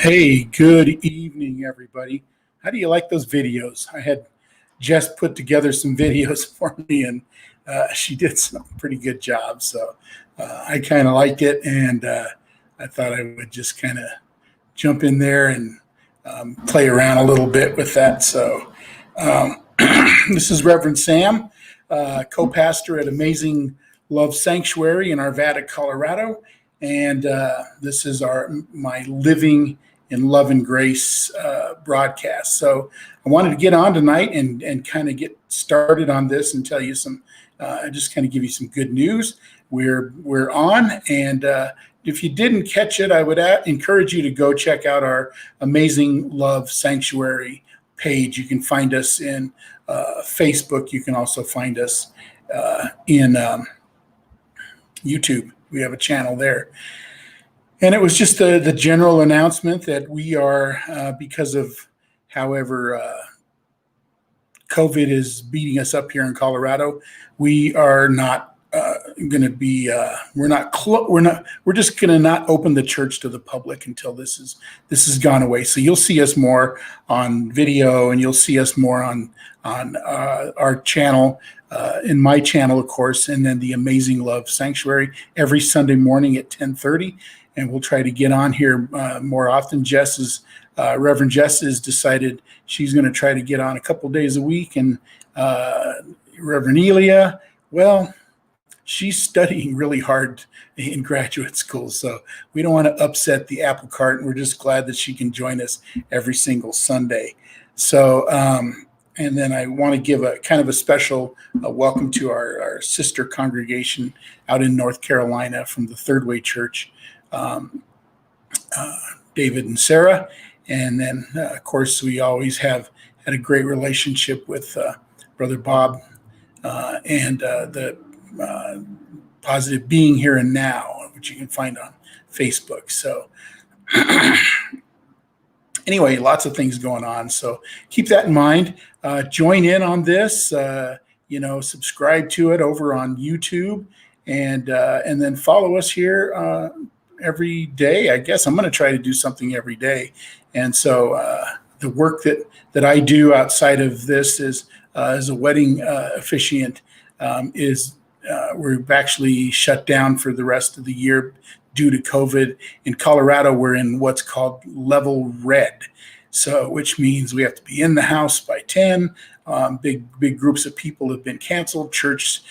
Hey, good evening, everybody. How do you like those videos? I had Jess put together some videos for me, and she did some pretty good job. So I kind of liked it, and I thought I would just kind of jump in there and play around a little bit with that. So this is Reverend Sam, co-pastor at Amazing Love Sanctuary in Arvada, Colorado, and this is my Living in Love and Grace broadcast. So I wanted to get on tonight and kind of get started on this and tell you some, just kind of give you some good news. We're on, and if you didn't catch it, I would encourage you to go check out our Amazing Love Sanctuary page. You can find us in Facebook. You can also find us in YouTube. We have a channel there. And it was just the general announcement that we are, because of however COVID is beating us up here in Colorado, we are not going to be, we're just going to not open the church to the public until this has gone away. So you'll see us more on video, and you'll see us more on our channel, in my channel, of course, and then the Amazing Love Sanctuary every Sunday morning at 10:30. And we'll try to get on here more often. Reverend Jess has decided she's going to try to get on a couple days a week. And Reverend Elia, well, she's studying really hard in graduate school. So we don't want to upset the apple cart. And we're just glad that she can join us every single Sunday. So, and then I want to give a kind of a special welcome to our sister congregation out in North Carolina from the Third Way Church. David and Sarah, and then of course we always have had a great relationship with Brother Bob and the Positive Being Here and Now, which you can find on Facebook. So anyway, lots of things going on, so keep that in mind. Join in on this, subscribe to it over on YouTube, and then follow us here every day. I guess I'm going to try to do something every day. And so the work that I do outside of this is as a wedding officiant we're actually shut down for the rest of the year due to COVID. In Colorado, we're in what's called level red. So, which means we have to be in the house by 10. Big groups of people have been canceled. Church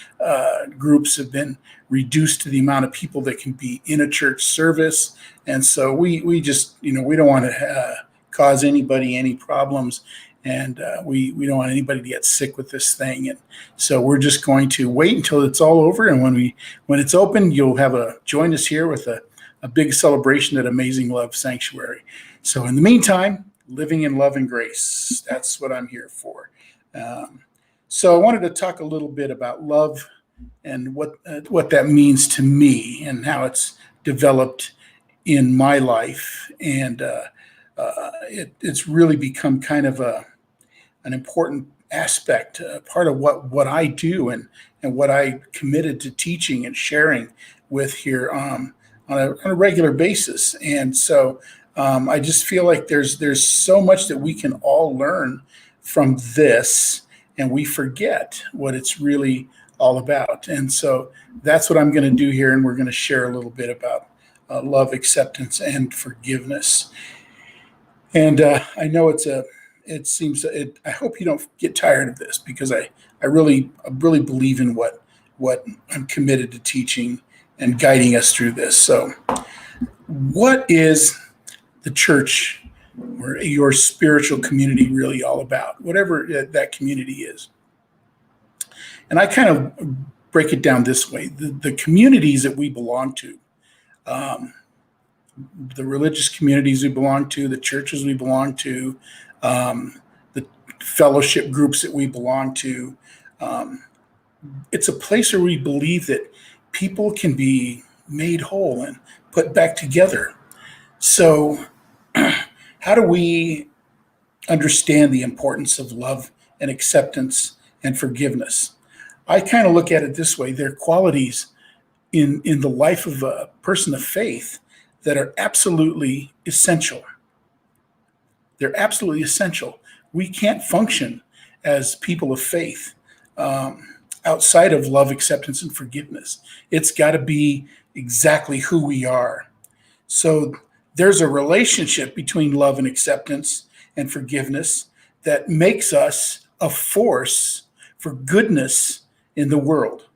groups have been reduced to the amount of people that can be in a church service. And so we just, we don't want to cause anybody any problems. And we don't want anybody to get sick with this thing. And so we're just going to wait until it's all over. And when it's open, you'll join us here with a big celebration at Amazing Love Sanctuary. So in the meantime, living in love and grace. That's what I'm here for. So I wanted to talk a little bit about love and what that means to me and how it's developed in my life. And it's really become kind of an important aspect, part of what I do and what I committed to teaching and sharing with here on a regular basis. And so I just feel like there's so much that we can all learn from this, and we forget what it's really all about. And so that's what I'm going to do here, and we're going to share a little bit about love, acceptance, and forgiveness. And I know I hope you don't get tired of this, because I really believe in what I'm committed to teaching and guiding us through this. So what is the church or your spiritual community really all about, whatever that community is? And I kind of break it down this way. The communities that we belong to, the religious communities we belong to, the churches we belong to, the fellowship groups that we belong to, it's a place where we believe that people can be made whole and put back together. So how do we understand the importance of love and acceptance and forgiveness? I kind of look at it this way. They're qualities in the life of a person of faith that are absolutely essential. They're absolutely essential. We can't function as people of faith outside of love, acceptance, and forgiveness. It's got to be exactly who we are. So there's a relationship between love and acceptance and forgiveness that makes us a force for goodness in the world.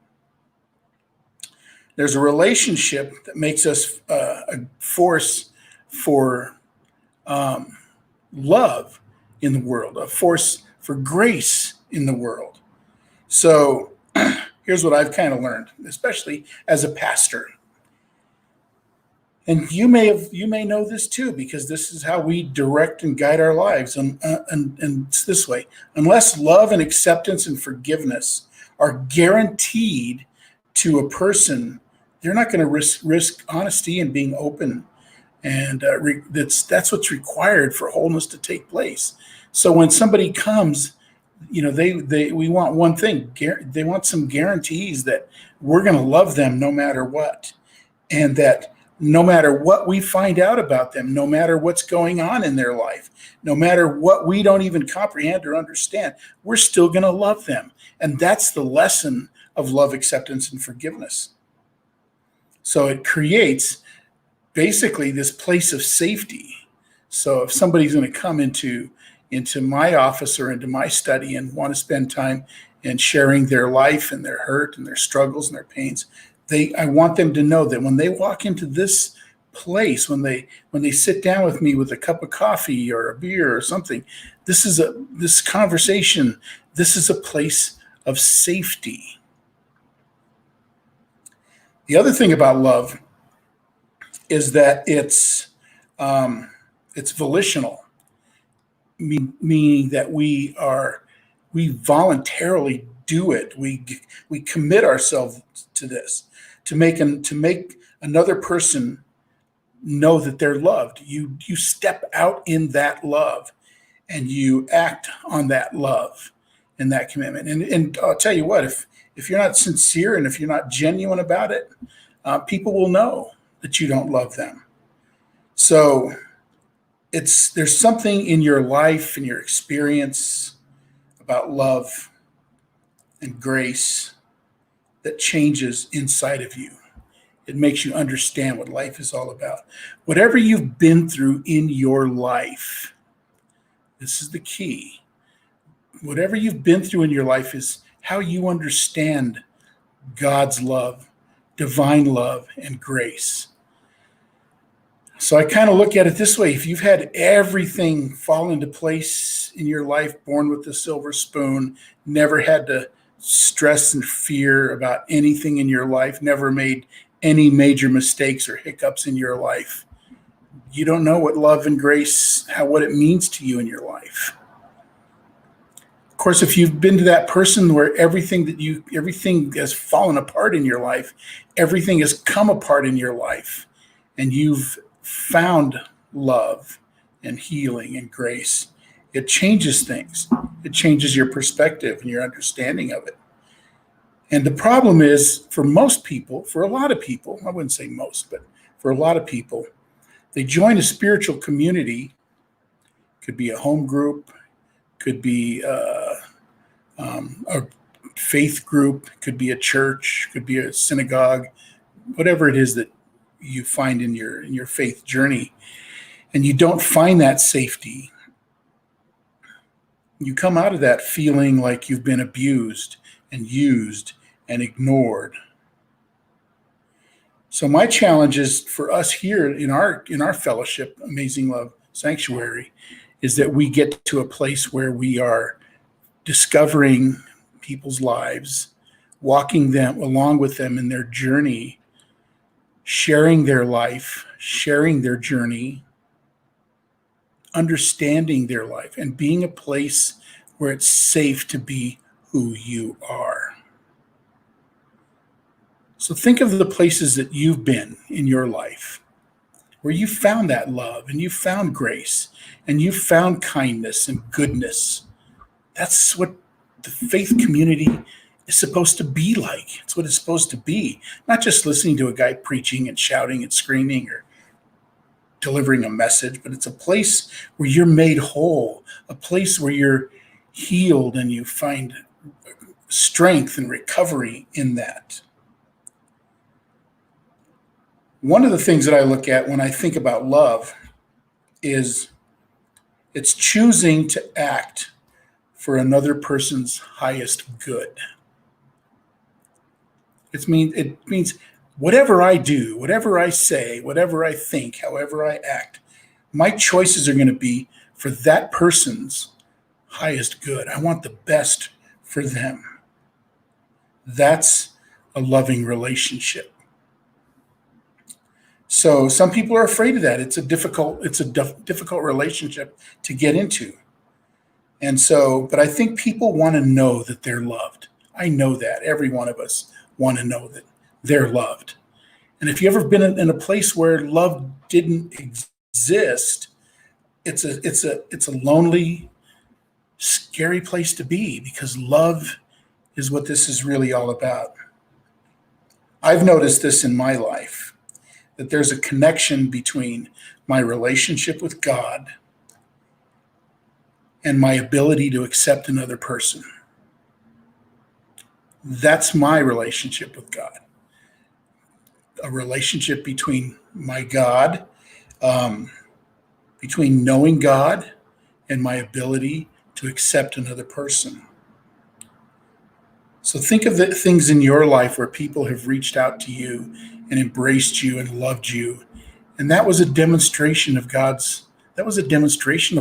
There's a relationship that makes us a force for love in the world, a force for grace in the world. So here's what I've kind of learned, especially as a pastor. And you may know this too, because this is how we direct and guide our lives. And it's this way: unless love and acceptance and forgiveness are guaranteed to a person, they're not going to risk honesty and being open. And that's what's required for wholeness to take place. So when somebody comes, we want one thing. They want some guarantees that we're going to love them no matter what, and that no matter what we find out about them, no matter what's going on in their life, no matter what we don't even comprehend or understand, we're still going to love them. And that's the lesson of love, acceptance, and forgiveness. So it creates basically this place of safety. So if somebody's going to come into my office or into my study and want to spend time in sharing their life and their hurt and their struggles and their pains, I want them to know that when they walk into this place, when they sit down with me with a cup of coffee or a beer or something, this conversation, this is a place of safety. The other thing about love is that it's volitional, meaning that we voluntarily do it. We commit ourselves to this, to make another person know that they're loved. You step out in that love, and you act on that love and that commitment. And I'll tell you what, if you're not sincere and if you're not genuine about it, people will know that you don't love them. So there's something in your life and your experience about love and grace that changes inside of you. It makes you understand what life is all about. Whatever you've been through in your life, this is the key. Whatever you've been through in your life is how you understand God's love, divine love, and grace. So I kind of look at it this way: if you've had everything fall into place in your life, born with the silver spoon, never had to stress and fear about anything in your life, never made any major mistakes or hiccups in your life, you don't know what love and grace, what it means to you in your life. Of course, if you've been to that person where everything has fallen apart in your life, everything has come apart in your life, and you've found love and healing and grace, it changes things. It changes your perspective and your understanding of it. And the problem is, for most people, for a lot of people, I wouldn't say most, but for a lot of people, they join a spiritual community. Could be a home group, could be a faith group, could be a church, could be a synagogue, whatever it is that you find in your faith journey, and you don't find that safety. You come out of that feeling like you've been abused and used and ignored. So my challenge is for us here in our fellowship, Amazing Love Sanctuary, is that we get to a place where we are discovering people's lives, walking them along with them in their journey, sharing their life, sharing their journey, understanding their life, and being a place where it's safe to be who you are. So think of the places that you've been in your life where you found that love and you found grace and you found kindness and goodness. That's what the faith community is supposed to be like. It's what it's supposed to be. Not just listening to a guy preaching and shouting and screaming or delivering a message, but it's a place where you're made whole, a place where you're healed and you find strength and recovery in that. One of the things that I look at when I think about love is it's choosing to act for another person's highest good. It means whatever I do, whatever I say, whatever I think, however I act, my choices are going to be for that person's highest good. I want the best for them. That's a loving relationship. So some people are afraid of that. It's a difficult relationship to get into. And so, but I think people want to know that they're loved. I know that every one of us want to know that they're loved. And if you've ever been in a place where love didn't exist, it's a lonely, scary place to be, because love is what this is really all about. I've noticed this in my life, that there's a connection between my relationship with God and my ability to accept another person. That's my relationship with God. A relationship between my God, between knowing God and my ability to accept another person. So think of the things in your life where people have reached out to you and embraced you and loved you. And that was a demonstration of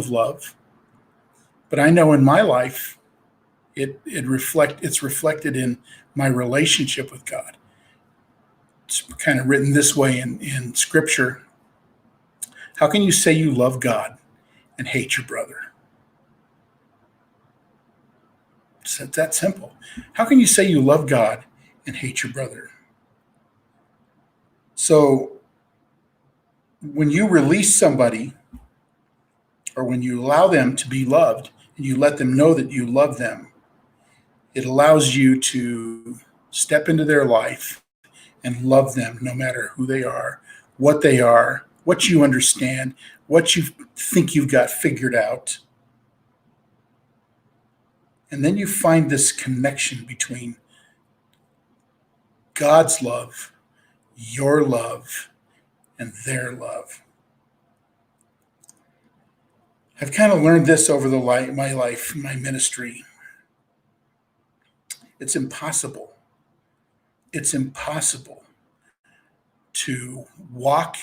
love. But I know in my life, it's reflected in my relationship with God. It's kind of written this way in Scripture. How can you say you love God and hate your brother? It's that simple. How can you say you love God and hate your brother? So when you release somebody, or when you allow them to be loved and you let them know that you love them, it allows you to step into their life and love them no matter who they are, what you understand, what you think you've got figured out. And then you find this connection between God's love, your love, and their love. I've kind of learned this over my life, my ministry. It's impossible. It's impossible to walk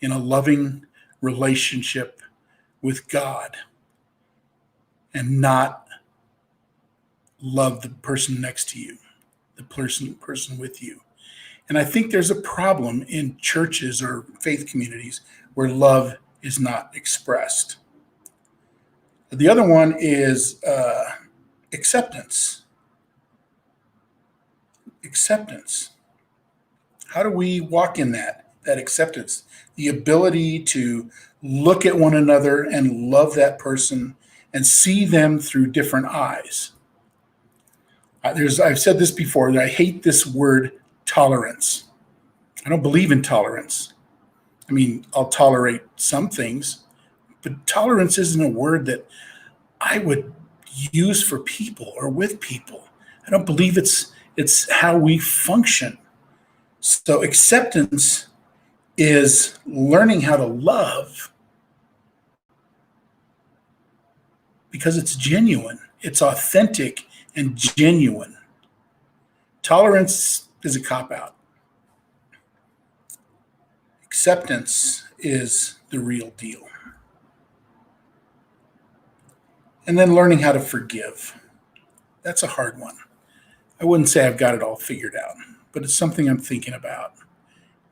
in a loving relationship with God and not love the person next to you, the person with you. And I think there's a problem in churches or faith communities where love is not expressed. The other one is acceptance. Acceptance. How do we walk in that acceptance? The ability to look at one another and love that person and see them through different eyes. I've said this before, that I hate this word tolerance. I don't believe in tolerance. I mean, I'll tolerate some things, but tolerance isn't a word that I would use for people or with people. I don't believe it's how we function. So acceptance is learning how to love because it's genuine, it's authentic and genuine. Tolerance is a cop-out. Acceptance is the real deal. And then learning how to forgive. That's a hard one. I wouldn't say I've got it all figured out, but it's something I'm thinking about.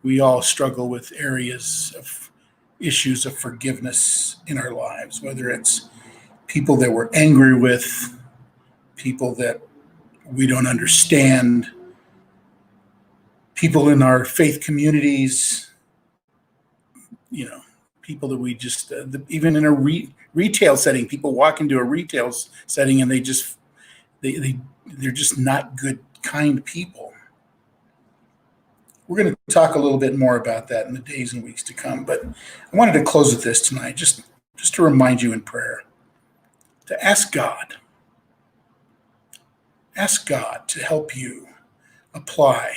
We all struggle with areas of issues of forgiveness in our lives, whether it's people that we're angry with, people that we don't understand, people in our faith communities, people that we just, even in a retail setting, people walk into a retail setting and they're just not good, kind people. we're going to talk a little bit more about that in the days and weeks to come. But I wanted to close with this tonight, just to remind you in prayer to ask God to help you apply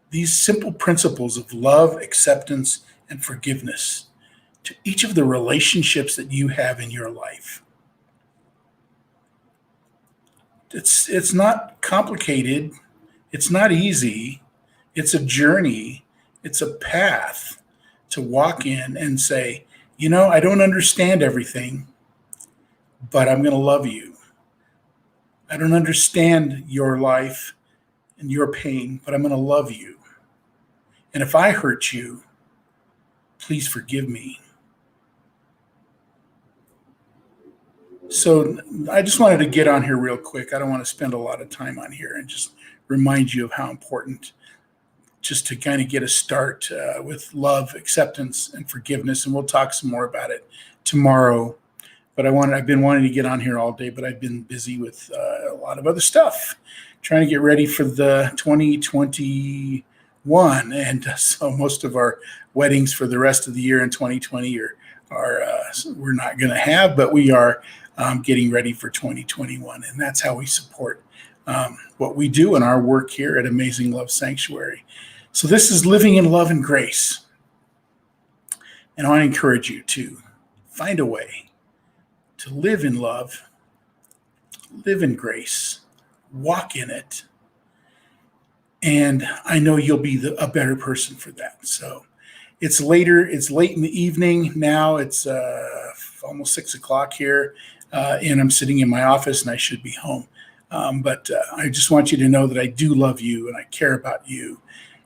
these simple principles of love, acceptance, and forgiveness to each of the relationships that you have in your life. It's not complicated. It's not easy. It's a journey. It's a path to walk in and say, I don't understand everything, but I'm going to love you. I don't understand your life and your pain, but I'm going to love you. And if I hurt you, please forgive me. So I just wanted to get on here real quick. I don't want to spend a lot of time on here, and just remind you of how important just to kind of get a start with love, acceptance, and forgiveness. And we'll talk some more about it tomorrow. But I've been wanting to get on here all day, but I've been busy with a lot of other stuff, trying to get ready for the 2021. And so most of our weddings for the rest of the year in 2020 we're not going to have, but we are getting ready for 2021. And that's how we support what we do in our work here at Amazing Love Sanctuary. So this is Living in Love and Grace. And I want to encourage you to find a way to live in love, live in grace, walk in it. And I know you'll be a better person for that. So it's late in the evening now. It's almost 6:00 here. And I'm sitting in my office and I should be home. But I just want you to know that I do love you and I care about you.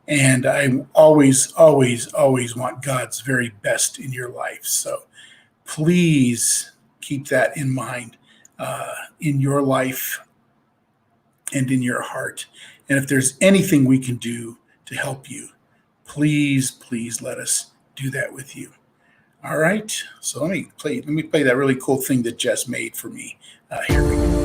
And I always, always, always want God's very best in your life. So please keep that in mind in your life and in your heart. And if there's anything we can do to help you, please, please let us do that with you. All right. So let me play that really cool thing that Jess made for me. Here we go.